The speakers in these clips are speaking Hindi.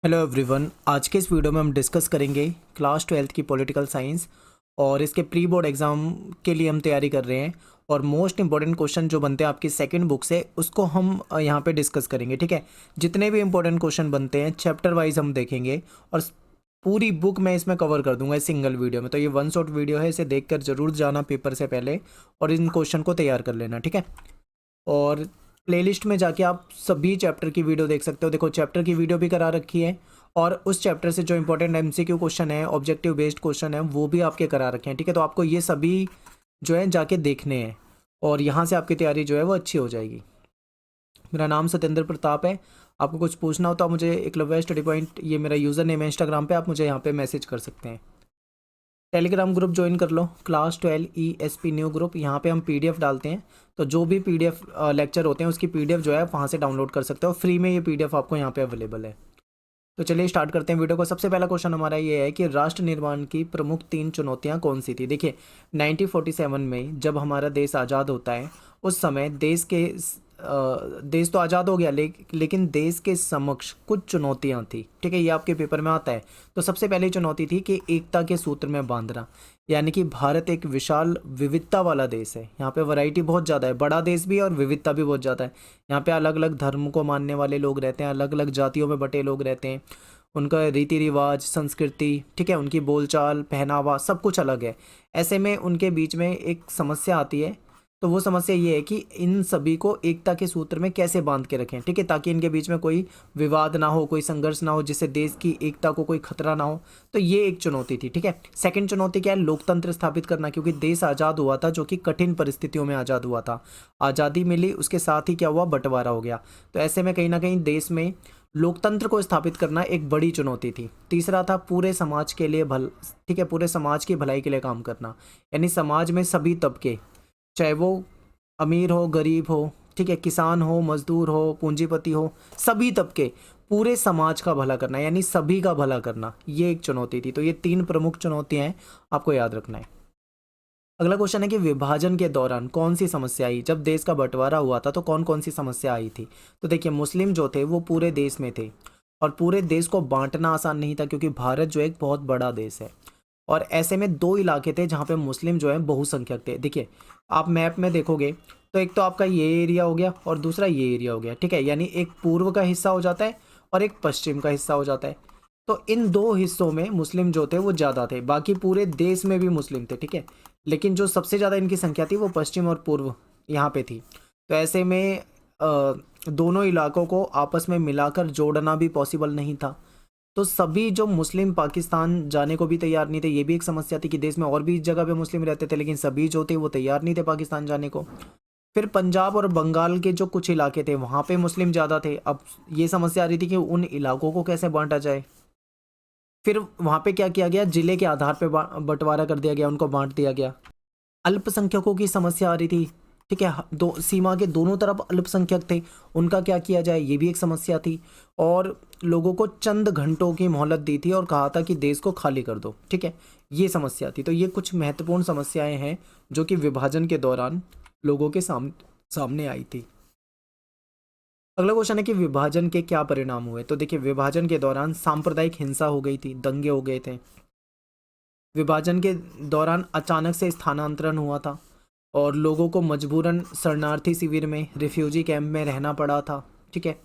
हेलो एवरीवन, आज के इस वीडियो में हम डिस्कस करेंगे क्लास 12th की पॉलिटिकल साइंस और इसके प्री बोर्ड एग्ज़ाम के लिए हम तैयारी कर रहे हैं। और मोस्ट इंपॉर्टेंट क्वेश्चन जो बनते हैं आपकी सेकंड बुक से उसको हम यहाँ पे डिस्कस करेंगे। ठीक है, जितने भी इंपॉर्टेंट क्वेश्चन बनते हैं चैप्टर वाइज हम देखेंगे और पूरी बुक मैं इसमें कवर कर दूंगा इस सिंगल वीडियो में। तो ये वन शॉट वीडियो है, इसे देखकर ज़रूर जाना पेपर से पहले और इन क्वेश्चन को तैयार कर लेना। ठीक है, और प्लेलिस्ट में जाके आप सभी चैप्टर की वीडियो देख सकते हो। देखो, चैप्टर की वीडियो भी करा रखी है और उस चैप्टर से जो इंपॉर्टेंट एमसीक्यू क्वेश्चन है, ऑब्जेक्टिव बेस्ड क्वेश्चन है, वो भी आपके करा रखे हैं। ठीक है, तो आपको ये सभी जो है जाके देखने हैं और यहाँ से आपकी तैयारी जो है वो अच्छी हो जाएगी। मेरा नाम सत्येंद्र प्रताप है। आपको कुछ पूछना हो तो आप मुझे एकलव्य स्टडी पॉइंट, ये मेरा यूज़र नेम है इंस्टाग्राम पे, आप मुझे यहाँ पे मैसेज कर सकते हैं। टेलीग्राम ग्रुप ज्वाइन कर लो, क्लास 12 ESP न्यू ग्रुप। यहाँ पे हम पीडीएफ डालते हैं, तो जो भी पीडीएफ लेक्चर होते हैं उसकी पीडीएफ जो है वहाँ से डाउनलोड कर सकते हो फ्री में। ये पीडीएफ आपको यहाँ पे अवेलेबल है। तो चलिए स्टार्ट करते हैं वीडियो को। सबसे पहला क्वेश्चन हमारा ये है कि राष्ट्र निर्माण की प्रमुख 3 चुनौतियाँ कौन सी थी। देखिए, 1947 में जब हमारा देश आज़ाद होता है उस समय देश तो आज़ाद हो गया, लेकिन देश के समक्ष कुछ चुनौतियां थी। ठीक है, ये आपके पेपर में आता है। तो सबसे पहली चुनौती थी कि एकता के सूत्र में बांधना, यानी कि भारत एक विशाल विविधता वाला देश है। यहाँ पे वैरायटी बहुत ज़्यादा है, बड़ा देश भी है और विविधता भी बहुत ज़्यादा है। यहाँ पे अलग अलग धर्म को मानने वाले लोग रहते हैं, अलग अलग जातियों में बटे लोग रहते हैं, उनका रीति रिवाज, संस्कृति, ठीक है, उनकी बोलचाल, पहनावा, सब कुछ अलग है। ऐसे में उनके बीच में एक समस्या आती है। तो वो समस्या ये है कि इन सभी को एकता के सूत्र में कैसे बांध के रखें। ठीक है, ताकि इनके बीच में कोई विवाद ना हो, कोई संघर्ष ना हो, जिससे देश की एकता को कोई खतरा ना हो। तो ये एक चुनौती थी। ठीक है, सेकंड चुनौती क्या है? लोकतंत्र स्थापित करना, क्योंकि देश आज़ाद हुआ था, जो कि कठिन परिस्थितियों में आज़ाद हुआ था। आज़ादी मिली, उसके साथ ही क्या हुआ? बंटवारा हो गया। तो ऐसे में कहीं ना कहीं देश में लोकतंत्र को स्थापित करना एक बड़ी चुनौती थी। तीसरा था पूरे समाज के लिए ठीक है, पूरे समाज की भलाई के लिए काम करना, यानी समाज में सभी तबके, चाहे वो अमीर हो, गरीब हो, ठीक है, किसान हो, मजदूर हो, पूंजीपति हो, सभी तबके, पूरे समाज का भला करना, यानी सभी का भला करना, ये एक चुनौती थी। तो ये 3 प्रमुख चुनौतियां हैं, आपको याद रखना है। अगला क्वेश्चन है कि विभाजन के दौरान कौन सी समस्या आई? जब देश का बंटवारा हुआ था तो कौन कौन सी समस्या आई थी? तो देखिए, मुस्लिम जो थे वो पूरे देश में थे और पूरे देश को बांटना आसान नहीं था, क्योंकि भारत जो है एक बहुत बड़ा देश है और ऐसे में 2 इलाके थे जहाँ पे मुस्लिम जो है बहुसंख्यक थे। देखिए, आप मैप में देखोगे तो एक तो आपका ये एरिया हो गया और दूसरा ये एरिया हो गया। ठीक है, यानी एक पूर्व का हिस्सा हो जाता है और एक पश्चिम का हिस्सा हो जाता है। तो इन 2 हिस्सों में मुस्लिम जो थे वो ज़्यादा थे, बाकी पूरे देश में भी मुस्लिम थे। ठीक है, लेकिन जो सबसे ज़्यादा इनकी संख्या थी वो पश्चिम और पूर्व यहाँ पे थी। तो ऐसे में दोनों इलाकों को आपस में मिलाकर जोड़ना भी पॉसिबल नहीं था। तो सभी जो मुस्लिम पाकिस्तान जाने को भी तैयार नहीं थे। ये भी एक समस्या थी कि देश में और भी जगह पे मुस्लिम रहते थे, लेकिन सभी जो थे वो तैयार नहीं थे पाकिस्तान जाने को। फिर पंजाब और बंगाल के जो कुछ इलाके थे वहाँ पे मुस्लिम ज़्यादा थे। अब ये समस्या आ रही थी कि उन इलाकों को कैसे बांटा जाए। फिर वहाँ पे क्या किया गया? जिले के आधार पे बंटवारा कर दिया गया, उनको बांट दिया गया। अल्पसंख्यकों की समस्या आ रही थी। ठीक है, दो सीमा के दोनों तरफ अल्पसंख्यक थे, उनका क्या किया जाए, ये भी एक समस्या थी। और लोगों को चंद घंटों की मोहलत दी थी और कहा था कि देश को खाली कर दो। ठीक है, ये समस्या थी। तो ये कुछ महत्वपूर्ण समस्याएं हैं जो कि विभाजन के दौरान लोगों के सामने आई थी। अगला क्वेश्चन है कि विभाजन के क्या परिणाम हुए? तो देखिए, विभाजन के दौरान सांप्रदायिक हिंसा हो गई थी, दंगे हो गए थे। विभाजन के दौरान अचानक से स्थानांतरण हुआ था और लोगों को मजबूरन शरणार्थी शिविर में, रिफ्यूजी कैंप में रहना पड़ा था। ठीक है,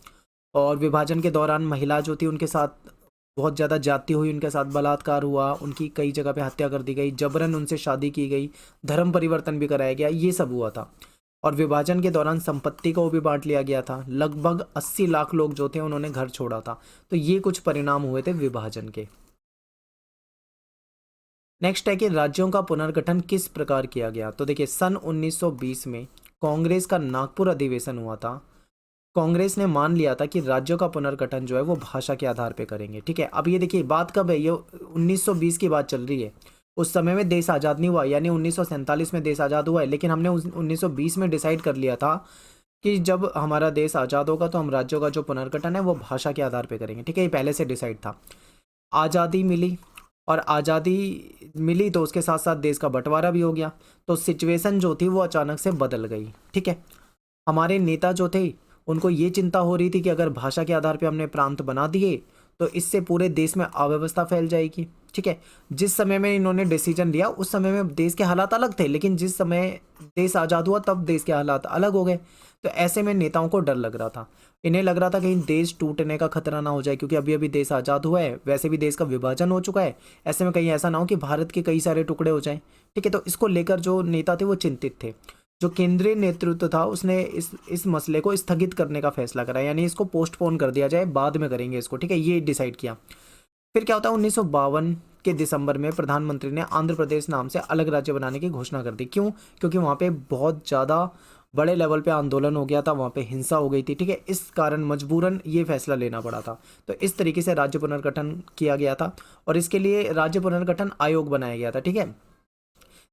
और विभाजन के दौरान महिला जो थी उनके साथ बहुत ज़्यादा जाति हुई, उनके साथ बलात्कार हुआ, उनकी कई जगह पे हत्या कर दी गई, जबरन उनसे शादी की गई, धर्म परिवर्तन भी कराया गया, ये सब हुआ था। और विभाजन के दौरान संपत्ति को भी बांट लिया गया था। लगभग 80 लाख लोग जो थे उन्होंने घर छोड़ा था। तो ये कुछ परिणाम हुए थे विभाजन के। नेक्स्ट है कि राज्यों का पुनर्गठन किस प्रकार किया गया? तो देखिए, सन 1920 में कांग्रेस का नागपुर अधिवेशन हुआ था। कांग्रेस ने मान लिया था कि राज्यों का पुनर्गठन जो है वो भाषा के आधार पे करेंगे। ठीक है, अब ये देखिए बात कब है? ये 1920 की बात चल रही है। उस समय में देश आज़ाद नहीं हुआ, यानी 1947 में देश आज़ाद हुआ है, लेकिन हमने 1920 में डिसाइड कर लिया था कि जब हमारा देश आज़ाद होगा तो हम राज्यों का जो पुनर्गठन है वो भाषा के आधार पे करेंगे। ठीक है, ये पहले से डिसाइड था। आज़ादी मिली और आज़ादी मिली तो उसके साथ साथ देश का बंटवारा भी हो गया। तो सिचुएशन जो थी वो अचानक से बदल गई। ठीक है, हमारे नेता जो थे उनको ये चिंता हो रही थी कि अगर भाषा के आधार पे हमने प्रांत बना दिए तो इससे पूरे देश में अव्यवस्था फैल जाएगी। ठीक है, जिस समय में इन्होंने डिसीजन लिया उस समय में देश के हालात अलग थे, लेकिन जिस समय देश आज़ाद हुआ तब देश के हालात अलग हो गए। तो ऐसे में नेताओं को डर लग रहा था, इन्हें लग रहा था कहीं देश टूटने का खतरा ना हो जाए, क्योंकि अभी अभी देश आज़ाद हुआ है, वैसे भी देश का विभाजन हो चुका है। ऐसे में कहीं ऐसा ना हो कि भारत के कई सारे टुकड़े हो जाएं। ठीक है, तो इसको लेकर जो नेता थे वो चिंतित थे। जो केंद्रीय नेतृत्व था उसने इस मसले को स्थगित करने का फैसला करा, यानी इसको पोस्टपोन कर दिया जाए, बाद में करेंगे इसको। ठीक है, ये डिसाइड किया। फिर क्या होता है, 1952 के दिसंबर में प्रधानमंत्री ने आंध्र प्रदेश नाम से अलग राज्य बनाने की घोषणा कर दी। क्यों? क्योंकि वहाँ पे बहुत ज़्यादा बड़े लेवल पे आंदोलन हो गया था, वहाँ पे हिंसा हो गई थी। ठीक है, इस कारण मजबूरन ये फैसला लेना पड़ा था। तो इस तरीके से राज्य पुनर्गठन किया गया था और इसके लिए राज्य पुनर्गठन आयोग बनाया गया था। ठीक है,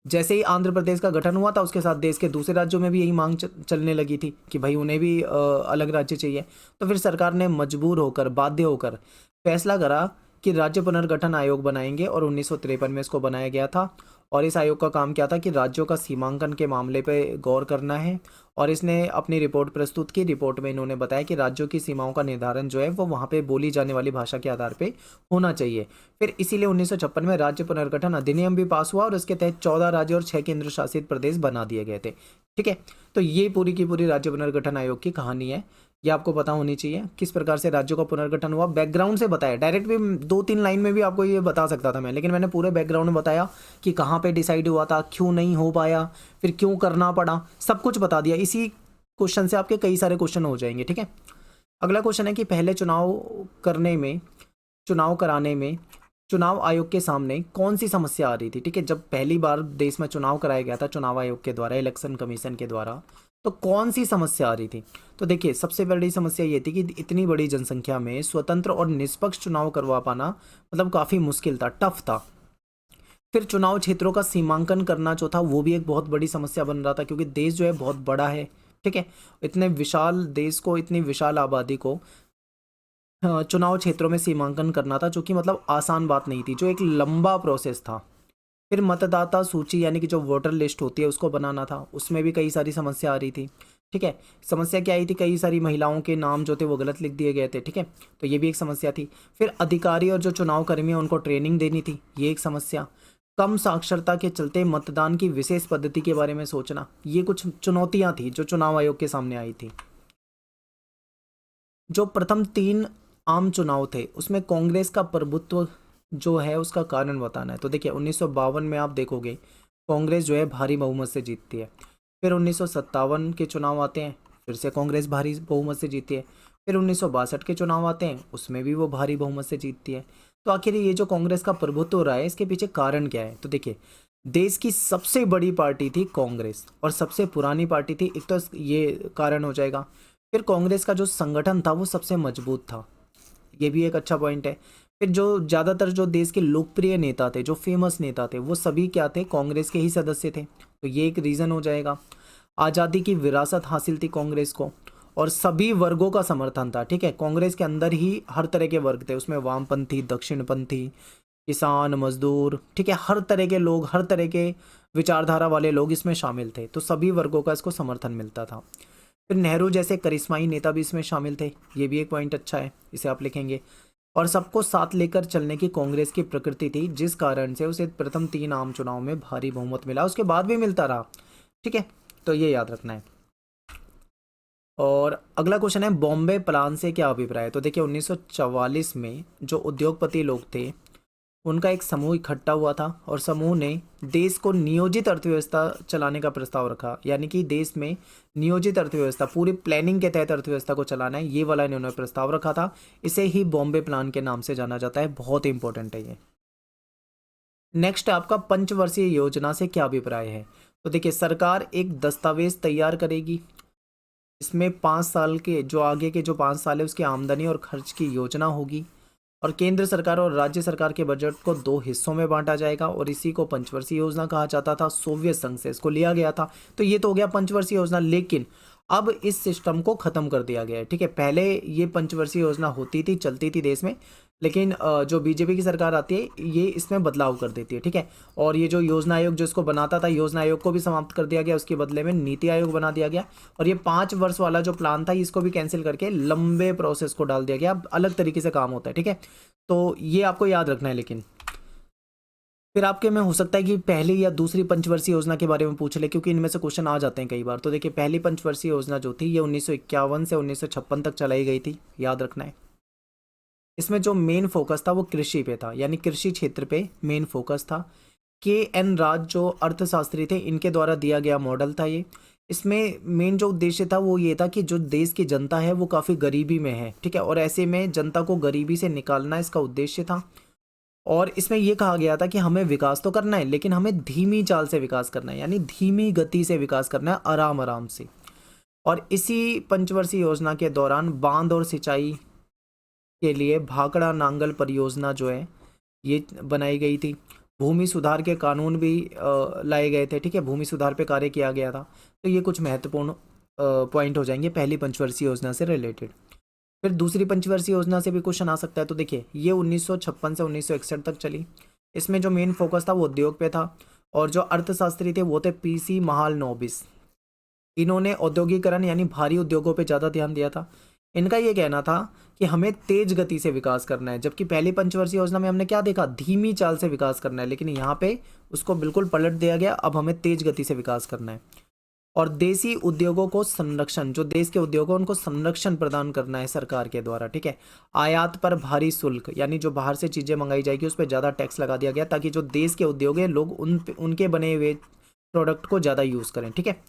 जैसे ही आंध्र प्रदेश का गठन हुआ था उसके साथ देश के दूसरे राज्यों में भी यही मांग चलने लगी थी कि भाई उन्हें भी अलग राज्य चाहिए। तो फिर सरकार ने मजबूर होकर, बाध्य होकर फैसला करा कि राज्य पुनर्गठन आयोग बनाएंगे और 1953 में इसको बनाया गया था। और इस आयोग का काम क्या था कि राज्यों का सीमांकन के मामले पे गौर करना है। और इसने अपनी रिपोर्ट प्रस्तुत की। रिपोर्ट में इन्होंने बताया कि राज्यों की सीमाओं का निर्धारण जो है वो वहाँ पे बोली जाने वाली भाषा के आधार पे होना चाहिए। फिर इसीलिए 1956 में राज्य पुनर्गठन अधिनियम भी पास हुआ और इसके तहत 14 राज्य और 6 केंद्र शासित प्रदेश बना दिए गए थे। ठीक है, तो ये पूरी की पूरी राज्य पुनर्गठन आयोग की कहानी है। ये आपको पता होनी चाहिए किस प्रकार से राज्यों का पुनर्गठन हुआ। बैकग्राउंड से बताया, डायरेक्ट भी 2-3 लाइन में भी आपको ये बता सकता था मैं, लेकिन मैंने पूरे बैकग्राउंड में बताया कि कहाँ पे डिसाइड हुआ था, क्यों नहीं हो पाया, फिर क्यों करना पड़ा, सब कुछ बता दिया। इसी क्वेश्चन से आपके कई सारे क्वेश्चन हो जाएंगे। ठीक है, अगला क्वेश्चन है कि पहले चुनाव कराने में चुनाव आयोग के सामने कौन सी समस्या आ रही थी। ठीक है, जब पहली बार देश में चुनाव कराया गया था चुनाव आयोग के द्वारा, इलेक्शन कमीशन के द्वारा, तो कौन सी समस्या आ रही थी। तो देखिए, सबसे बड़ी समस्या ये थी कि इतनी बड़ी जनसंख्या में स्वतंत्र और निष्पक्ष चुनाव करवा पाना मतलब काफ़ी मुश्किल था, टफ था। फिर चुनाव क्षेत्रों का सीमांकन करना जो था वो भी एक बहुत बड़ी समस्या बन रहा था, क्योंकि देश जो है बहुत बड़ा है। ठीक है, इतने विशाल देश को, इतनी विशाल आबादी को चुनाव क्षेत्रों में सीमांकन करना था, जो कि मतलब आसान बात नहीं थी, जो एक लंबा प्रोसेस था। फिर मतदाता सूची यानी कि जो वोटर लिस्ट होती है उसको बनाना था, उसमें भी कई सारी समस्या आ रही थी। ठीक है, समस्या क्या आई थी, कई सारी महिलाओं के नाम जो थे वो गलत लिख दिए गए थे। ठीक है, तो ये भी एक समस्या थी। फिर अधिकारी और जो चुनाव कर्मी हैं उनको ट्रेनिंग देनी थी, ये एक समस्या। कम साक्षरता के चलते मतदान की विशेष पद्धति के बारे में सोचना, ये कुछ चुनौतियां थी जो चुनाव आयोग के सामने आई थी। जो प्रथम 3 आम चुनाव थे उसमें कांग्रेस का प्रभुत्व जो है उसका कारण बताना है। तो देखिए, 1952 में आप देखोगे कांग्रेस जो है भारी बहुमत से जीतती है। फिर 1957 के चुनाव आते हैं, फिर से कांग्रेस भारी बहुमत से जीतती है। फिर 1962 के चुनाव आते हैं, उसमें भी वो भारी बहुमत से जीतती है। तो आखिर ये जो कांग्रेस का प्रभुत्व रहा है इसके पीछे कारण क्या है। तो देखिए, देश की सबसे बड़ी पार्टी थी कांग्रेस और सबसे पुरानी पार्टी थी, एक तो ये कारण हो जाएगा। फिर कांग्रेस का जो संगठन था वो सबसे मजबूत था, ये भी एक अच्छा पॉइंट है। फिर जो ज़्यादातर जो देश के लोकप्रिय नेता थे, जो फेमस नेता थे, वो सभी क्या थे, कांग्रेस के ही सदस्य थे, तो ये एक रीज़न हो जाएगा। आज़ादी की विरासत हासिल थी कांग्रेस को और सभी वर्गों का समर्थन था। ठीक है, कांग्रेस के अंदर ही हर तरह के वर्ग थे, उसमें वामपंथी, दक्षिणपंथी, किसान, मजदूर, ठीक है, हर तरह के लोग, हर तरह के विचारधारा वाले लोग इसमें शामिल थे, तो सभी वर्गों का इसको समर्थन मिलता था। फिर नेहरू जैसे करिश्माई नेता भी इसमें शामिल थे, ये भी एक पॉइंट अच्छा है, इसे आप लिखेंगे। और सबको साथ लेकर चलने की कांग्रेस की प्रकृति थी, जिस कारण से उसे प्रथम 3 आम चुनाव में भारी बहुमत मिला, उसके बाद भी मिलता रहा। ठीक है, तो ये याद रखना है। और अगला क्वेश्चन है, बॉम्बे प्लान से क्या अभिप्राय है। तो देखिए, 1944 में जो उद्योगपति लोग थे उनका एक समूह इकट्ठा हुआ था और समूह ने देश को नियोजित अर्थव्यवस्था चलाने का प्रस्ताव रखा, यानी कि देश में नियोजित अर्थव्यवस्था, पूरी प्लानिंग के तहत अर्थव्यवस्था को चलाना है, ये वाला इन्होंने प्रस्ताव रखा था। इसे ही बॉम्बे प्लान के नाम से जाना जाता है, बहुत इंपॉर्टेंट है ये। नेक्स्ट आपका पंचवर्षीय योजना से क्या अभिप्राय है। तो देखिए, सरकार एक दस्तावेज तैयार करेगी, इसमें 5 साल के जो आगे के जो 5 साल है उसकी आमदनी और खर्च की योजना होगी और केंद्र सरकार और राज्य सरकार के बजट को 2 हिस्सों में बांटा जाएगा और इसी को पंचवर्षीय योजना कहा जाता था। सोवियत संघ से इसको लिया गया था, तो ये तो हो गया पंचवर्षीय योजना। लेकिन अब इस सिस्टम को खत्म कर दिया गया है। ठीक है, पहले ये पंचवर्षीय योजना होती थी, चलती थी देश में, लेकिन जो बीजेपी की सरकार आती है ये इसमें बदलाव कर देती है, ठीक है। और ये जो योजना आयोग जो इसको बनाता था, योजना आयोग को भी समाप्त कर दिया गया, उसके बदले में नीति आयोग बना दिया गया। और ये 5 वर्ष वाला जो प्लान था इसको भी कैंसिल करके लंबे प्रोसेस को डाल दिया गया। अब अलग तरीके से काम होता है, ठीक है। तो ये आपको याद रखना है। लेकिन फिर आपके में हो सकता है कि पहली या दूसरी पंचवर्षीय योजना के बारे में पूछ ले, क्योंकि इनमें से क्वेश्चन आ जाते हैं कई बार। तो देखिए, पहली पंचवर्षीय योजना जो थी ये 1951 से 1956 तक चलाई गई थी, याद रखना है। इसमें जो मेन फोकस था वो कृषि पे था, यानी कृषि क्षेत्र पे मेन फोकस था। KN राज जो अर्थशास्त्री थे इनके द्वारा दिया गया मॉडल था ये। इसमें मेन जो उद्देश्य था वो ये था कि जो देश की जनता है वो काफ़ी गरीबी में है, ठीक है, और ऐसे में जनता को गरीबी से निकालना इसका उद्देश्य था। और इसमें यह कहा गया था कि हमें विकास तो करना है लेकिन हमें धीमी चाल से विकास करना है, यानी धीमी गति से विकास करना है, आराम आराम से। और इसी पंचवर्षीय योजना के दौरान बांध और सिंचाई के लिए भाखड़ा नांगल परियोजना जो है ये बनाई गई थी। भूमि सुधार के कानून भी लाए गए थे, ठीक है, भूमि सुधार पे कार्य किया गया था। तो ये कुछ महत्वपूर्ण पॉइंट हो जाएंगे पहली पंचवर्षीय योजना से रिलेटेड। फिर दूसरी पंचवर्षीय योजना से भी क्वेश्चन आ सकता है। तो देखिए, ये 1956 से 1961 तक चली। इसमें जो मेन फोकस था वो उद्योग पे था, और जो अर्थशास्त्री थे वो थे PC महालनोबिस। इन्होंने औद्योगिकरण यानी भारी उद्योगों पे ज़्यादा ध्यान दिया था। इनका ये कहना था कि हमें तेज गति से विकास करना है, जबकि पहली पंचवर्षीय योजना में हमने क्या देखा, धीमी चाल से विकास करना है, लेकिन यहाँ पे उसको बिल्कुल पलट दिया गया, अब हमें तेज गति से विकास करना है। और देसी उद्योगों को संरक्षण, जो देश के उद्योग हैं उनको संरक्षण प्रदान करना है सरकार के द्वारा, ठीक है। आयात पर भारी शुल्क, यानी जो बाहर से चीज़ें मंगाई जाएगी उस पर ज़्यादा टैक्स लगा दिया गया, ताकि जो देश के उद्योग हैं लोग उनके बने हुए प्रोडक्ट को ज़्यादा यूज़ करें, ठीक है।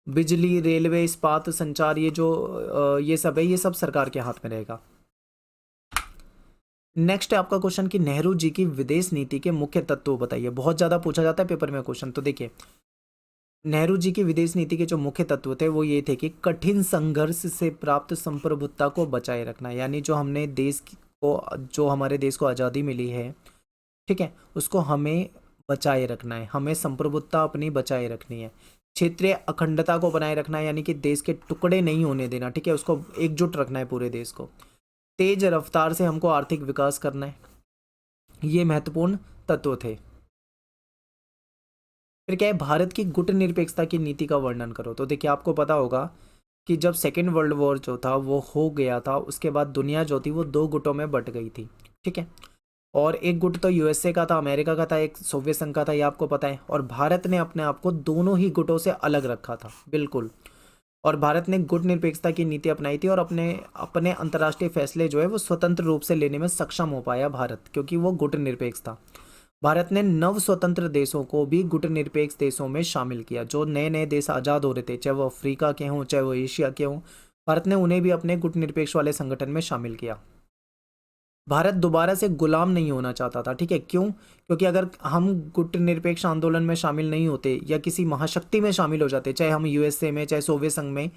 बिजली, रेलवे, इस्पात, संचार, ये जो ये सब है, ये सब सरकार के हाथ में रहेगा। नेक्स्ट है आपका क्वेश्चन कि नेहरू जी की विदेश नीति के मुख्य तत्व बताइए। बहुत ज़्यादा पूछा जाता है पेपर में क्वेश्चन। तो देखिए, नेहरू जी की विदेश नीति के जो मुख्य तत्व थे वो ये थे कि कठिन संघर्ष से प्राप्त संप्रभुता को बचाए रखना, यानी जो हमने जो हमारे देश को आज़ादी मिली है, ठीक है, उसको हमें बचाए रखना है, हमें संप्रभुता अपनी बचाए रखनी है। क्षेत्रीय अखंडता को बनाए रखना है, यानी कि देश के टुकड़े नहीं होने देना, ठीक है, उसको एकजुट रखना है पूरे देश को। तेज रफ्तार से हमको आर्थिक विकास करना है, ये महत्वपूर्ण तत्व थे। फिर क्या है, भारत की गुट निरपेक्षता की नीति का वर्णन करो। तो देखिए, आपको पता होगा कि जब सेकेंड वर्ल्ड वॉर जो था वो हो गया था, उसके बाद दुनिया जो थी वो 2 गुटों में बट गई थी, ठीक है। और एक गुट तो USA का था, अमेरिका का था, एक सोवियत संघ का था, ये आपको पता है। और भारत ने अपने आप को दोनों ही गुटों से अलग रखा था, बिल्कुल। और भारत ने गुट निरपेक्षता की नीति अपनाई थी, और अपने अपने अंतर्राष्ट्रीय फैसले जो है वो स्वतंत्र रूप से लेने में सक्षम हो पाया भारत, क्योंकि वो गुट निरपेक्ष था। भारत ने नव स्वतंत्र देशों को भी गुट निरपेक्ष देशों में शामिल किया। जो नए नए देश आज़ाद हो रहे थे, चाहे वो अफ्रीका के हों चाहे वो एशिया के हों, भारत ने उन्हें भी अपने गुट निरपेक्ष वाले संगठन में शामिल किया। भारत दोबारा से गुलाम नहीं होना चाहता था, ठीक है। क्यों? क्योंकि अगर हम गुट निरपेक्ष आंदोलन में शामिल नहीं होते या किसी महाशक्ति में शामिल हो जाते, चाहे हम USA में चाहे सोवियत संघ में,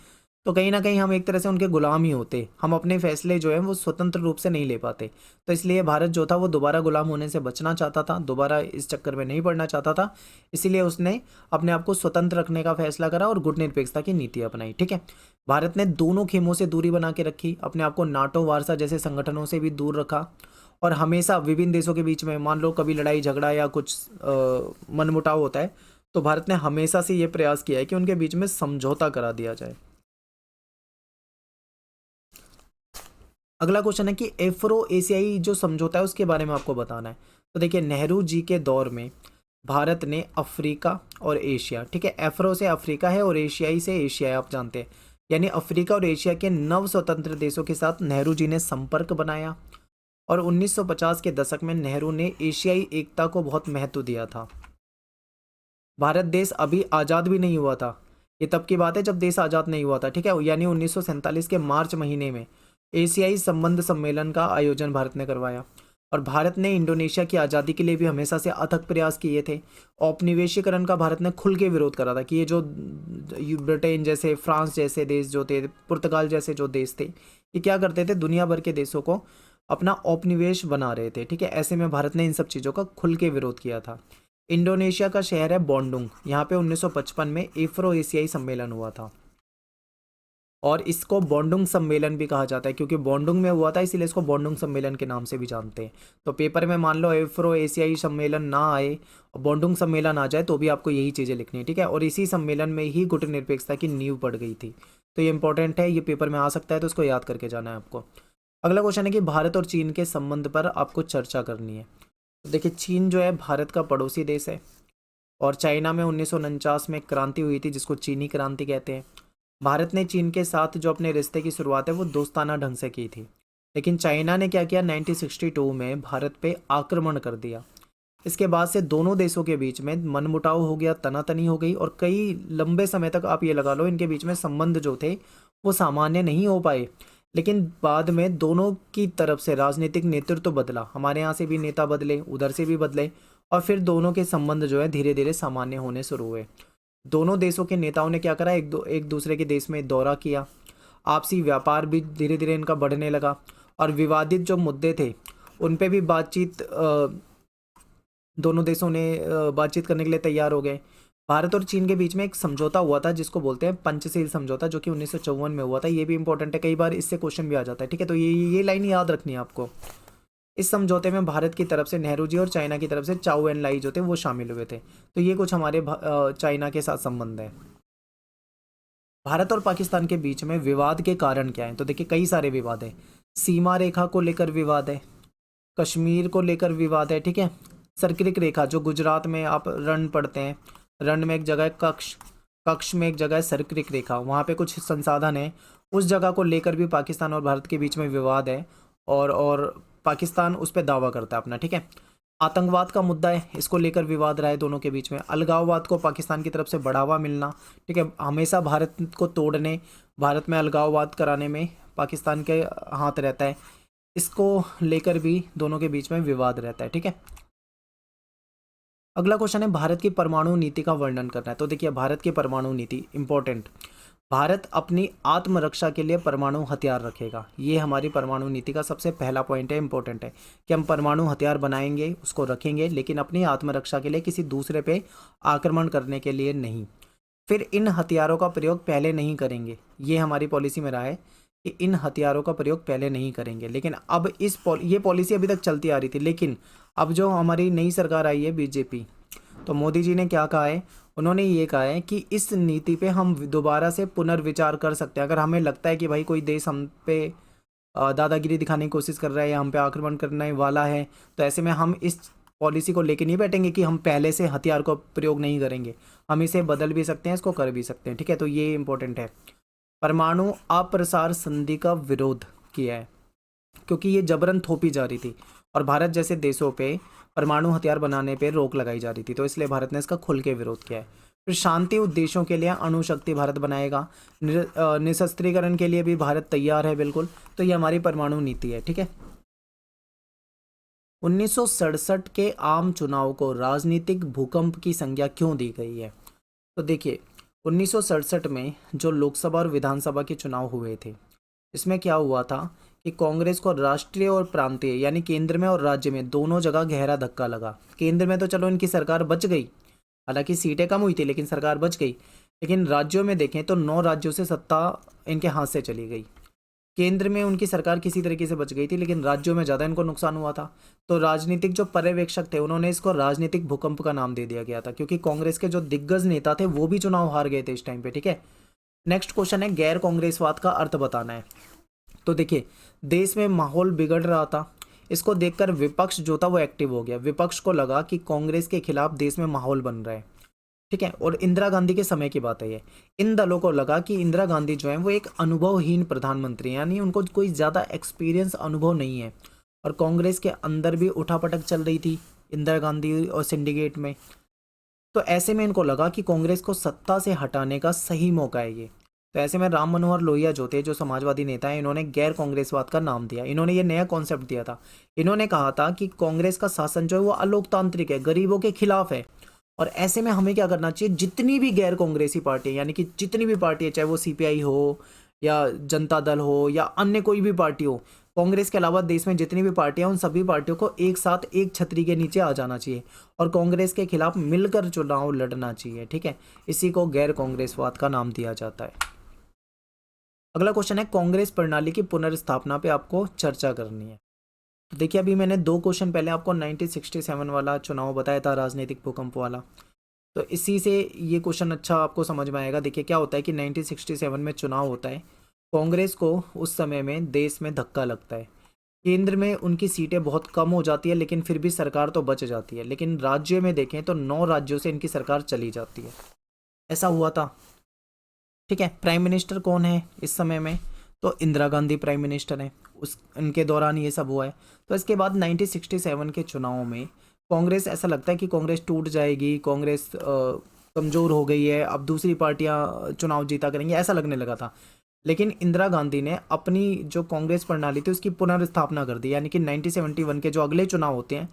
तो कहीं ना कहीं हम एक तरह से उनके गुलाम ही होते। हम अपने फैसले जो हैं वो स्वतंत्र रूप से नहीं ले पाते। तो इसलिए भारत जो था वो दोबारा गुलाम होने से बचना चाहता था, दोबारा इस चक्कर में नहीं पड़ना चाहता था। इसीलिए उसने अपने आप को स्वतंत्र रखने का फैसला करा और गुट निरपेक्षता की नीति अपनाई, ठीक है। भारत ने दोनों खेमों से दूरी बना के रखी, अपने आप को नाटो, वार्सा जैसे संगठनों से भी दूर रखा। और हमेशा विभिन्न देशों के बीच में मान लो कभी लड़ाई झगड़ा या कुछ मनमुटाव होता है, तो भारत ने हमेशा से ये प्रयास किया है कि उनके बीच में समझौता करा दिया जाए। अगला क्वेश्चन है कि एफ्रो एशियाई जो समझौता है उसके बारे में आपको बताना है। तो देखिए, नेहरू जी के दौर में भारत ने अफ्रीका और एशिया, ठीक है, एफ्रो से अफ्रीका है और एशियाई से एशिया है, आप जानते हैं, यानी अफ्रीका और एशिया के नव स्वतंत्र देशों के साथ नेहरू जी ने संपर्क बनाया। और 1950 के दशक में नेहरू ने एशियाई एकता को बहुत महत्व दिया था। भारत देश अभी आज़ाद भी नहीं हुआ था, ये तब की बात है जब देश आज़ाद नहीं हुआ था, ठीक है, यानी 1947 के मार्च महीने में एशियाई संबंध सम्मेलन का आयोजन भारत ने करवाया। और भारत ने इंडोनेशिया की आज़ादी के लिए भी हमेशा से अथक प्रयास किए थे। औपनिवेशीकरण का भारत ने खुल के विरोध करा था कि ये जो ब्रिटेन जैसे, फ्रांस जैसे देश जो थे, पुर्तगाल जैसे जो देश थे, ये क्या करते थे, दुनिया भर के देशों को अपना औपनिवेश बना रहे थे, ठीक है। ऐसे में भारत ने इन सब चीज़ों का खुल के विरोध किया था। इंडोनेशिया का शहर है बोंडुंग, यहाँ पे 1955 में एफ्रो एशियाई सम्मेलन हुआ था। और इसको बॉन्डुंग सम्मेलन भी कहा जाता है, क्योंकि बॉन्डुंग में हुआ था इसीलिए इसको बॉन्डुंग सम्मेलन के नाम से भी जानते हैं। तो पेपर में मान लो एफ्रो एशियाई सम्मेलन ना आए और बॉन्डुंग सम्मेलन आ जाए तो भी आपको यही चीज़ें लिखनी है, ठीक है। और इसी सम्मेलन में ही गुटनिरपेक्षता की नींव पड़ गई थी। तो ये इंपॉर्टेंट है, ये पेपर में आ सकता है, तो इसको याद करके जाना है आपको। अगला क्वेश्चन है कि भारत और चीन के संबंध पर आपको चर्चा करनी है। तो देखिए, चीन जो है भारत का पड़ोसी देश है और चाइना में 1949 में क्रांति हुई थी जिसको चीनी क्रांति कहते हैं। भारत ने चीन के साथ जो अपने रिश्ते की शुरुआत है वो दोस्ताना ढंग से की थी, लेकिन चाइना ने क्या किया, 1962 में भारत पे आक्रमण कर दिया। इसके बाद से दोनों देशों के बीच में मनमुटाव हो गया, तनातनी हो गई और कई लंबे समय तक आप ये लगा लो इनके बीच में संबंध जो थे वो सामान्य नहीं हो पाए। लेकिन बाद में दोनों की तरफ से राजनीतिक नेतृत्व बदला, हमारे यहाँ से भी नेता बदले, उधर से भी बदले, और फिर दोनों के संबंध जो है धीरे धीरे सामान्य होने शुरू हुए। दोनों देशों के नेताओं ने क्या करा, एक दूसरे के देश में दौरा किया, आपसी व्यापार भी धीरे धीरे इनका बढ़ने लगा और विवादित जो मुद्दे थे उन पे भी बातचीत दोनों देशों ने बातचीत करने के लिए तैयार हो गए। भारत और चीन के बीच में एक समझौता हुआ था जिसको बोलते हैं पंचशील समझौता, जो कि 1954 में हुआ था। ये भी इंपॉर्टेंट है, कई बार इससे क्वेश्चन भी आ जाता है, ठीक है। तो ये लाइन याद रखनी है आपको। इस समझौते में भारत की तरफ से नेहरू जी और चाइना की तरफ से चाउ एन लाई जो थे वो शामिल हुए थे। तो ये कुछ हमारे चाइना के साथ संबंध है। भारत और पाकिस्तान के बीच में विवाद के कारण क्या है, तो देखिए कई सारे विवाद है। सीमा रेखा को लेकर विवाद है, कश्मीर को लेकर विवाद है, ठीक है। सर्किल रेखा जो गुजरात में आप रण पढ़ते हैं, रण में एक जगह है कक्ष, कक्ष में एक जगह है सर्किल रेखा, वहाँ पे कुछ संसाधन है, उस जगह को लेकर भी पाकिस्तान और भारत के बीच में विवाद है और पाकिस्तान उस पर दावा करता है अपना, ठीक है। आतंकवाद का मुद्दा है, इसको लेकर विवाद रहा है दोनों के बीच में। अलगाववाद को पाकिस्तान की तरफ से बढ़ावा मिलना, ठीक है, हमेशा भारत को तोड़ने, भारत में अलगाववाद कराने में पाकिस्तान के हाथ रहता है, इसको लेकर भी दोनों के बीच में विवाद रहता है, ठीक है। अगला क्वेश्चन है भारत की परमाणु नीति का वर्णन करना है। तो देखिए भारत की परमाणु नीति इंपॉर्टेंट, भारत अपनी आत्मरक्षा के लिए परमाणु हथियार रखेगा। ये हमारी परमाणु नीति का सबसे पहला पॉइंट है, इंपॉर्टेंट है कि हम परमाणु हथियार बनाएंगे, उसको रखेंगे, लेकिन अपनी आत्मरक्षा के लिए, किसी दूसरे पे आक्रमण करने के लिए नहीं। फिर इन हथियारों का प्रयोग पहले नहीं करेंगे, ये हमारी पॉलिसी में रहा है कि इन हथियारों का प्रयोग पहले नहीं करेंगे। लेकिन अब ये पॉलिसी अभी तक चलती आ रही थी, लेकिन अब जो हमारी नई सरकार आई है बीजेपी, तो मोदी जी ने क्या कहा है, उन्होंने ये कहा है कि इस नीति पे हम दोबारा से पुनर्विचार कर सकते हैं। अगर हमें लगता है कि भाई कोई देश हम पे दादागिरी दिखाने की कोशिश कर रहा है या हम पे आक्रमण करने वाला है, तो ऐसे में हम इस पॉलिसी को लेके नहीं बैठेंगे कि हम पहले से हथियार को प्रयोग नहीं करेंगे, हम इसे बदल भी सकते हैं, इसको कर भी सकते हैं, ठीक है। तो ये इंपॉर्टेंट है। परमाणु अप्रसार संधि का विरोध किया है क्योंकि ये जबरन थोपी जा रही थी और भारत जैसे देशों पे परमाणु हथियार बनाने पे रोक लगाई जा रही थी, तो इसलिए भारत ने इसका खुल के विरोध किया है। फिर शांति उद्देश्यों के लिए अणु शक्ति भारत बनाएगा, निशस्त्रीकरण के लिए भी भारत तैयार है बिल्कुल। तो ये हमारी परमाणु नीति है, ठीक है। 1967 के आम चुनाव को राजनीतिक भूकंप की संज्ञा क्यों दी गई है? तो देखिए 1967 में जो लोकसभा और विधानसभा के चुनाव हुए थे, इसमें क्या हुआ था कि कांग्रेस को राष्ट्रीय और प्रांतीय यानी केंद्र में और राज्य में दोनों जगह गहरा धक्का लगा। केंद्र में तो चलो इनकी सरकार बच गई, हालांकि सीटें कम हुई थी लेकिन सरकार बच गई, लेकिन राज्यों में देखें तो 9 राज्यों से सत्ता इनके हाथ से चली गई। केंद्र में उनकी सरकार किसी तरीके से बच गई थी लेकिन राज्यों में ज़्यादा इनको नुकसान हुआ था। तो राजनीतिक जो पर्यवेक्षक थे उन्होंने इसको राजनीतिक भूकंप का नाम दे दिया गया था, क्योंकि कांग्रेस के जो दिग्गज नेता थे वो भी चुनाव हार गए थे इस टाइम पे, ठीक है। नेक्स्ट क्वेश्चन है गैर कांग्रेसवाद का अर्थ बताना है। तो देखिए देश में माहौल बिगड़ रहा था, इसको देखकर विपक्ष जो था वो एक्टिव हो गया। विपक्ष को लगा कि कांग्रेस के खिलाफ देश में माहौल बन रहा है, ठीक है। और इंदिरा गांधी के समय की बात है ये। इन दलों को लगा कि इंदिरा गांधी जो है वो एक अनुभवहीन प्रधानमंत्री है, यानी उनको कोई ज़्यादा एक्सपीरियंस अनुभव नहीं है, और कांग्रेस के अंदर भी उठापटक चल रही थी इंदिरा गांधी और सिंडिकेट में। तो ऐसे में इनको लगा कि कांग्रेस को सत्ता से हटाने का सही मौका है ये। तो ऐसे में राम मनोहर लोहिया जो थे, जो समाजवादी नेता हैं, इन्होंने गैर कांग्रेसवाद का नाम दिया। इन्होंने ये नया कॉन्सेप्ट दिया था। इन्होंने कहा था कि कांग्रेस का शासन जो है वो अलोकतांत्रिक है, गरीबों के खिलाफ है, और ऐसे में हमें क्या करना चाहिए, जितनी भी गैर कांग्रेसी पार्टी है, यानी कि जितनी भी पार्टी है, चाहे वो सीपीआई हो या जनता दल हो या अन्य कोई भी पार्टी हो, कांग्रेस के अलावा देश में जितनी भी पार्टियां, उन सभी पार्टियों को एक साथ एक छतरी के नीचे आ जाना चाहिए और कांग्रेस के खिलाफ मिलकर चुनाव लड़ना चाहिए, ठीक है। इसी को गैर कांग्रेसवाद का नाम दिया जाता है। अगला क्वेश्चन है कांग्रेस प्रणाली की पुनर्स्थापना पे आपको चर्चा करनी है। तो देखिए अभी मैंने 2 क्वेश्चन पहले आपको 1967 वाला चुनाव बताया था, राजनीतिक भूकंप वाला, तो इसी से ये क्वेश्चन अच्छा आपको समझ में आएगा। देखिए क्या होता है कि 1967 में चुनाव होता है, कांग्रेस को उस समय में देश में धक्का लगता है, केंद्र में उनकी सीटें बहुत कम हो जाती है, लेकिन फिर भी सरकार तो बच जाती है, लेकिन राज्य में देखें तो 9 राज्यों से इनकी सरकार चली जाती है, ऐसा हुआ था। ठीक है, प्राइम मिनिस्टर कौन है इस समय में, तो इंदिरा गांधी प्राइम मिनिस्टर हैं, उस उनके दौरान ये सब हुआ है। तो इसके बाद 1967 के चुनाव में कांग्रेस, ऐसा लगता है कि कांग्रेस टूट जाएगी, कांग्रेस कमज़ोर हो गई है, अब दूसरी पार्टियां चुनाव जीता करेंगी, ऐसा लगने लगा था। लेकिन इंदिरा गांधी ने अपनी जो कांग्रेस प्रणाली थी उसकी पुनर्स्थापना कर दी, यानी कि 1971 के जो अगले चुनाव होते हैं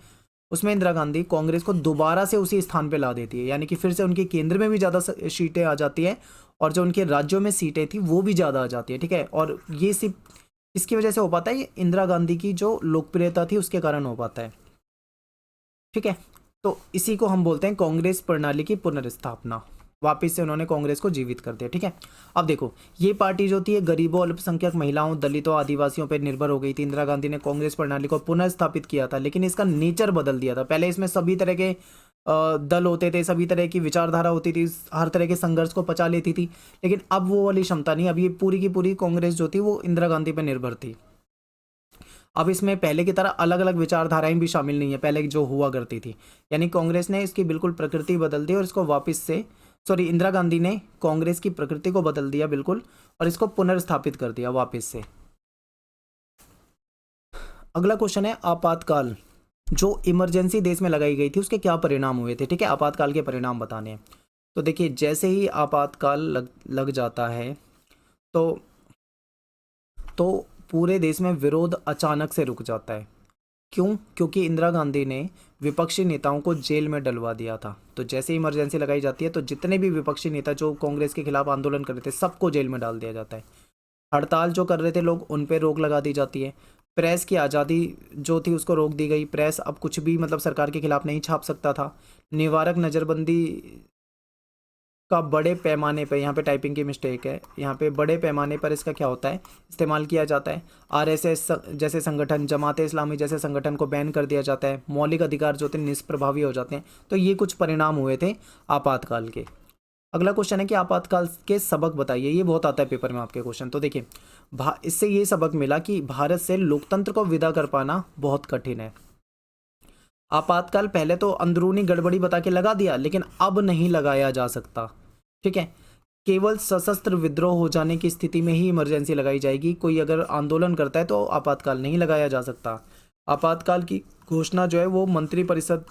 उसमें इंदिरा गांधी कांग्रेस को दोबारा से उसी स्थान पे ला देती है, यानी कि फिर से उनके केंद्र में भी ज़्यादा सीटें आ जाती है और जो उनके राज्यों में सीटें थी वो भी ज़्यादा आ जाती है। ठीक है, और ये सिर्फ इसकी वजह से हो पाता है, ये इंदिरा गांधी की जो लोकप्रियता थी उसके कारण हो पाता है। ठीक है, तो इसी को हम बोलते हैं कांग्रेस प्रणाली की पुनर्स्थापना, वापस से उन्होंने कांग्रेस को जीवित कर दिया। ठीक है, अब देखो ये पार्टी जो थी गरीबों, अल्पसंख्यक, महिलाओं, दलितों, आदिवासियों पर निर्भर हो गई थी। इंदिरा गांधी ने कांग्रेस प्रणाली को पुनर्स्थापित किया था, लेकिन इसका नेचर बदल दिया था। पहले इसमें सभी तरह के दल होते थे, सभी तरह की विचारधारा होती थी, हर तरह के संघर्ष को पचा लेती थी, लेकिन अब वो वाली क्षमता नहीं। अब ये पूरी की पूरी कांग्रेस जो थी वो इंदिरा गांधी पर निर्भर थी। अब इसमें पहले की तरह अलग अलग विचारधाराएं भी शामिल नहीं है पहले जो हुआ करती थी, यानी कांग्रेस ने इसकी बिल्कुल प्रकृति बदल दी और इसको वापस से, सॉरी, इंदिरा गांधी ने कांग्रेस की प्रकृति को बदल दिया बिल्कुल और इसको पुनर्स्थापित कर दिया वापस से। अगला क्वेश्चन है आपातकाल, जो इमरजेंसी देश में लगाई गई थी उसके क्या परिणाम हुए थे। ठीक है, आपातकाल के परिणाम बताने हैं। तो देखिए जैसे ही आपातकाल लग जाता है तो पूरे देश में विरोध अचानक से रुक जाता है। क्यों? क्योंकि इंदिरा गांधी ने विपक्षी नेताओं को जेल में डलवा दिया था। तो जैसे इमरजेंसी लगाई जाती है तो जितने भी विपक्षी नेता जो कांग्रेस के खिलाफ आंदोलन कर रहे थे सबको जेल में डाल दिया जाता है। हड़ताल जो कर रहे थे लोग उन पर रोक लगा दी जाती है। प्रेस की आज़ादी जो थी उसको रोक दी गई, प्रेस अब कुछ भी मतलब सरकार के खिलाफ नहीं छाप सकता था। निवारक नज़रबंदी का बड़े पैमाने पर, यहाँ पे टाइपिंग की मिस्टेक है, यहाँ पे बड़े पैमाने पर इसका क्या होता है, इस्तेमाल किया जाता है। आरएसएस जैसे संगठन, जमाते इस्लामी जैसे संगठन को बैन कर दिया जाता है। मौलिक अधिकार जो थे निष्प्रभावी हो जाते हैं। तो ये कुछ परिणाम हुए थे आपातकाल के। अगला क्वेश्चन है कि आपातकाल के सबक बताइए, ये बहुत आता है पेपर में आपके क्वेश्चन। तो देखिए इससे ये सबक मिला कि भारत से लोकतंत्र को विदा कर पाना बहुत कठिन है। आपातकाल पहले तो अंदरूनी गड़बड़ी बता के लगा दिया, लेकिन अब नहीं लगाया जा सकता। ठीक है, केवल सशस्त्र विद्रोह हो जाने की स्थिति में ही इमरजेंसी लगाई जाएगी। कोई अगर आंदोलन करता है तो आपातकाल नहीं लगाया जा सकता। आपातकाल की घोषणा जो है वो मंत्रिपरिषद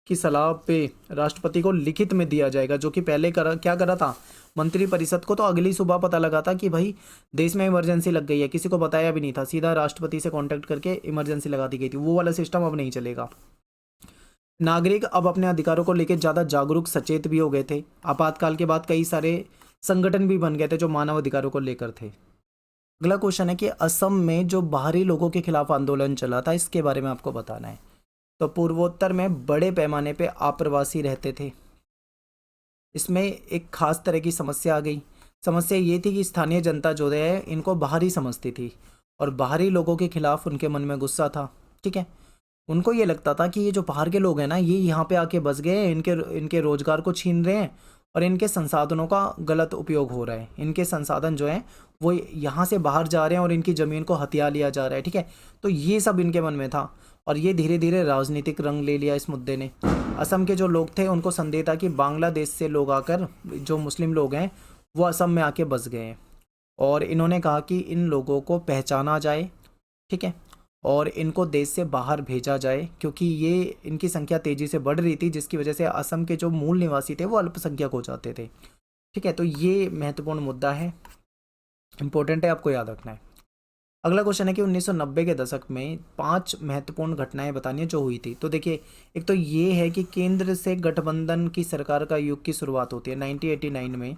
की सलाह पे राष्ट्रपति को लिखित में दिया जाएगा, जो कि पहले क्या करा था, मंत्रिपरिषद को तो अगली सुबह पता लगा था कि भाई देश में इमरजेंसी लग गई है, किसी को बताया भी नहीं था, सीधा राष्ट्रपति से कॉन्टैक्ट करके इमरजेंसी लगा दी गई थी। वो वाला सिस्टम अब नहीं चलेगा। नागरिक अब अपने अधिकारों को लेकर ज़्यादा जागरूक, सचेत भी हो गए थे। आपातकाल के बाद कई सारे संगठन भी बन गए थे जो मानव अधिकारों को लेकर थे। अगला क्वेश्चन है कि असम में जो बाहरी लोगों के खिलाफ आंदोलन चला था इसके बारे में आपको बताना है। तो पूर्वोत्तर में बड़े पैमाने पे आप्रवासी रहते थे। इसमें एक खास तरह की समस्या आ गई। समस्या ये थी कि स्थानीय जनता जो है इनको बाहरी समझती थी और बाहरी लोगों के खिलाफ उनके मन में गुस्सा था। ठीक है, उनको ये लगता था कि ये जो बाहर के लोग हैं ना, ये यहाँ पे आके बस गए हैं, इनके रोजगार को छीन रहे हैं और इनके संसाधनों का गलत उपयोग हो रहा है। इनके संसाधन जो हैं वो यहाँ से बाहर जा रहे हैं और इनकी ज़मीन को हथिया लिया जा रहा है। ठीक है, तो ये सब इनके मन में था और ये धीरे धीरे राजनीतिक रंग ले लिया इस मुद्दे ने। असम के जो लोग थे उनको संदेह था कि बांग्लादेश से लोग आकर, जो मुस्लिम लोग हैं वो असम में आके बस गए हैं और इन्होंने कहा कि इन लोगों को पहचाना जाए। ठीक है, और इनको देश से बाहर भेजा जाए, क्योंकि ये इनकी संख्या तेज़ी से बढ़ रही थी, जिसकी वजह से असम के जो मूल निवासी थे वो अल्पसंख्यक हो जाते थे। ठीक है, तो ये महत्वपूर्ण मुद्दा है, इंपॉर्टेंट है, आपको याद रखना है। अगला क्वेश्चन है कि 1990 के दशक में 5 महत्वपूर्ण घटनाएं बतानी है जो हुई थी। तो देखिए एक तो ये है कि केंद्र से गठबंधन की सरकार का युग की शुरुआत होती है 1989 में।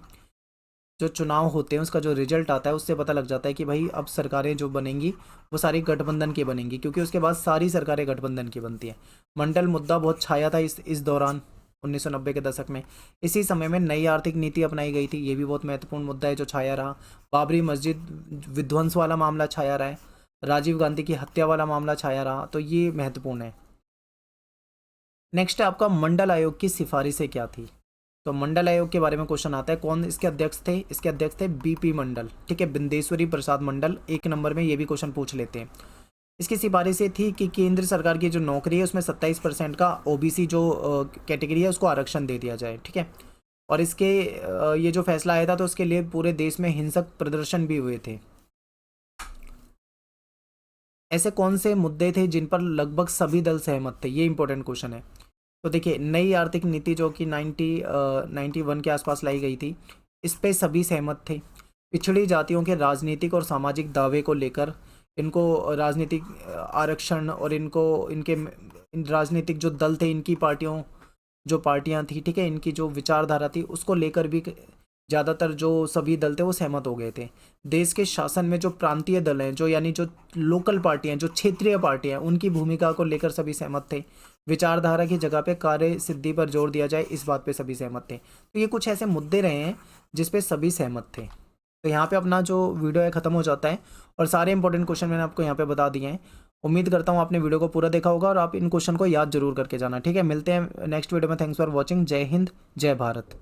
जो चुनाव होते हैं उसका जो रिजल्ट आता है उससे पता लग जाता है कि भाई अब सरकारें जो बनेंगी वो सारी गठबंधन की बनेंगी, क्योंकि उसके बाद सारी सरकारें गठबंधन की बनती हैं। मंडल मुद्दा बहुत छाया था इस दौरान 1990 के दशक में। इसी समय में नई आर्थिक नीति अपनाई गई थी, ये भी बहुत महत्वपूर्ण मुद्दा है जो छाया रहा। बाबरी मस्जिद विध्वंस वाला मामला छाया रहा है। राजीव गांधी की हत्या वाला मामला छाया रहा, तो ये महत्वपूर्ण है। नेक्स्ट है आपका मंडल आयोग की सिफारिशें क्या थी। तो मंडल आयोग के बारे में क्वेश्चन आता है, कौन इसके अध्यक्ष थे। इसके अध्यक्ष थे बीपी मंडल, ठीक है, बिंदेश्वरी प्रसाद मंडल। एक नंबर में ये भी क्वेश्चन पूछ लेते हैं। इसकी सिफारिशें थी कि केंद्र सरकार की जो नौकरी है उसमें 27% का ओबीसी जो कैटेगरी है उसको आरक्षण दे दिया जाए, ठीक है। और इसके ये जो फैसला आया था तो उसके लिए पूरे देश में हिंसक प्रदर्शन भी हुए थे। ऐसे कौन से मुद्दे थे जिन पर लगभग सभी दल सहमत थे, ये इंपॉर्टेंट क्वेश्चन है। तो देखिए, नई आर्थिक नीति जो कि 91 के आसपास लाई गई थी, इस पे सभी सहमत थे। पिछड़ी जातियों के राजनीतिक और सामाजिक दावे को लेकर इनको राजनीतिक आरक्षण और इनके राजनीतिक जो दल थे, इनकी पार्टियां थी, ठीक है, इनकी जो विचारधारा थी उसको लेकर भी ज़्यादातर जो सभी दल थे वो सहमत हो गए थे। देश के शासन में जो प्रांतीय दल हैं, जो यानी जो लोकल पार्टियां, जो क्षेत्रीय पार्टियां, उनकी भूमिका को लेकर सभी सहमत थे। विचारधारा की जगह पे कार्य सिद्धि पर जोर दिया जाए, इस बात पे सभी सहमत थे। तो ये कुछ ऐसे मुद्दे रहे हैं जिस पे सभी सहमत थे। तो यहाँ पे अपना जो वीडियो है ख़त्म हो जाता है और सारे इंपॉर्टेंट क्वेश्चन मैंने आपको यहाँ पे बता दिए हैं। उम्मीद करता हूँ आपने वीडियो को पूरा देखा होगा और आप इन क्वेश्चन को याद जरूर करके जाना, ठीक है। मिलते हैं नेक्स्ट वीडियो में। Thanks for watching. जय हिंद, जय भारत।